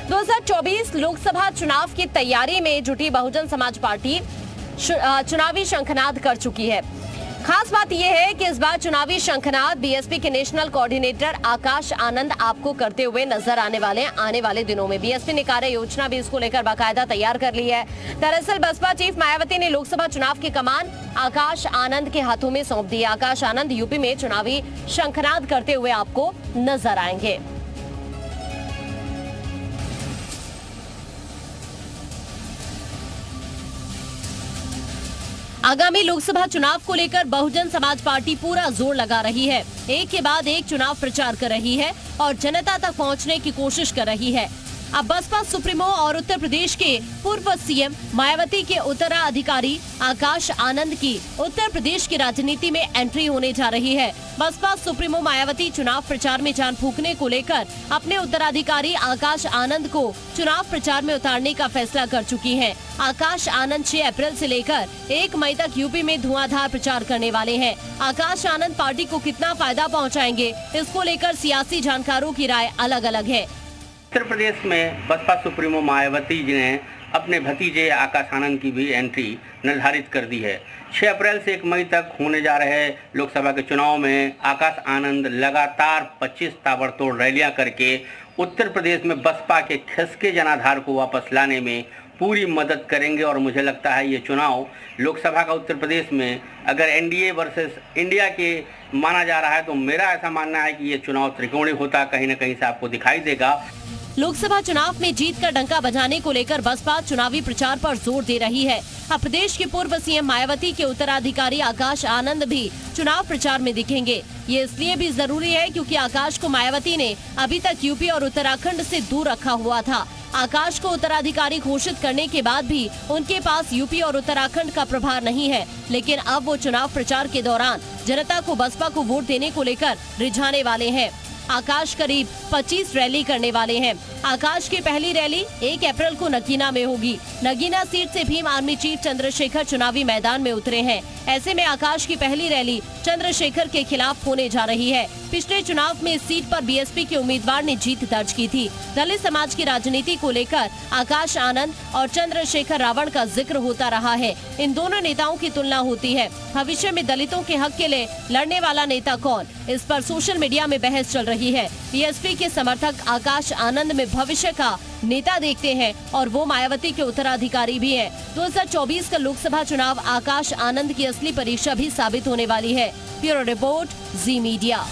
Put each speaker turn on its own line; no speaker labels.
2024 लोकसभा चुनाव की तैयारी में जुटी बहुजन समाज पार्टी चुनावी शंखनाद कर चुकी है। खास बात यह है कि इस बार चुनावी शंखनाद बीएसपी के नेशनल कोऑर्डिनेटर आकाश आनंद आपको करते हुए नजर आने वाले दिनों में। बीएसपी ने कार्य योजना भी इसको लेकर बाकायदा तैयार कर ली है। दरअसल बसपा चीफ मायावती ने लोकसभा चुनाव की कमान आकाश आनंद के हाथों में सौंप दी। आकाश आनंद यूपी में चुनावी शंखनाद करते हुए आपको नजर आएंगे। आगामी लोकसभा चुनाव को लेकर बहुजन समाज पार्टी पूरा जोर लगा रही है। एक के बाद एक चुनाव प्रचार कर रही है और जनता तक पहुंचने की कोशिश कर रही है। अब बसपा सुप्रीमो और उत्तर प्रदेश के पूर्व सीएम मायावती के उत्तराधिकारी आकाश आनंद की उत्तर प्रदेश की राजनीति में एंट्री होने जा रही है। बसपा सुप्रीमो मायावती चुनाव प्रचार में जान फूंकने को लेकर अपने उत्तराधिकारी आकाश आनंद को चुनाव प्रचार में उतारने का फैसला कर चुकी हैं। आकाश आनंद 6 अप्रैल से लेकर 1 मई तक यूपी में धुआंधार प्रचार करने वाले हैं। आकाश आनंद पार्टी को कितना फायदा पहुंचाएंगे, इसको लेकर सियासी जानकारों की राय अलग अलग है।
उत्तर प्रदेश में बसपा सुप्रीमो मायावती जी ने अपने भतीजे आकाश आनंद की भी एंट्री निर्धारित कर दी है। 6 अप्रैल से 1 मई तक होने जा रहे लोकसभा के चुनाव में आकाश आनंद लगातार 25 ताबड़तोड़ रैलियां करके उत्तर प्रदेश में बसपा के खिसके जनाधार को वापस लाने में पूरी मदद करेंगे। और मुझे लगता है ये चुनाव लोकसभा का उत्तर प्रदेश में अगर एनडीए वर्सेस इंडिया के माना जा रहा है तो मेरा ऐसा मानना है कि ये चुनाव त्रिकोणीय होता कहीं न कहीं से आपको दिखाई देगा।
लोकसभा चुनाव में जीत का डंका बजाने को लेकर बसपा चुनावी प्रचार पर जोर दे रही है। अब प्रदेश के पूर्व सीएम मायावती के उत्तराधिकारी आकाश आनंद भी चुनाव प्रचार में दिखेंगे। ये इसलिए भी जरूरी है क्योंकि आकाश को मायावती ने अभी तक यूपी और उत्तराखंड से दूर रखा हुआ था। आकाश को उत्तराधिकारी घोषित करने के बाद भी उनके पास यूपी और उत्तराखंड का प्रभार नहीं है, लेकिन अब वो चुनाव प्रचार के दौरान जनता को बसपा को वोट देने को लेकर रिझाने वाले हैं। आकाश करीब 25 रैली करने वाले हैं। आकाश की पहली रैली 1 अप्रैल को नगीना में होगी। नगीना सीट से भीम आर्मी चीफ चंद्रशेखर चुनावी मैदान में उतरे हैं। ऐसे में आकाश की पहली रैली चंद्रशेखर के खिलाफ होने जा रही है। पिछले चुनाव में इस सीट पर बीएसपी के उम्मीदवार ने जीत दर्ज की थी। दलित समाज की राजनीति को लेकर आकाश आनंद और चंद्रशेखर रावण का जिक्र होता रहा है। इन दोनों नेताओं की तुलना होती है। भविष्य में दलितों के हक के लिए लड़ने वाला नेता कौन, इस पर सोशल मीडिया में बहस चल रही है। बीएसपी के समर्थक आकाश आनंद में भविष्य का नेता देखते हैं और वो मायावती के उत्तराधिकारी भी हैं। 2024 का लोकसभा चुनाव आकाश आनंद की असली परीक्षा भी साबित होने वाली है। ब्यूरो रिपोर्ट, जी मीडिया।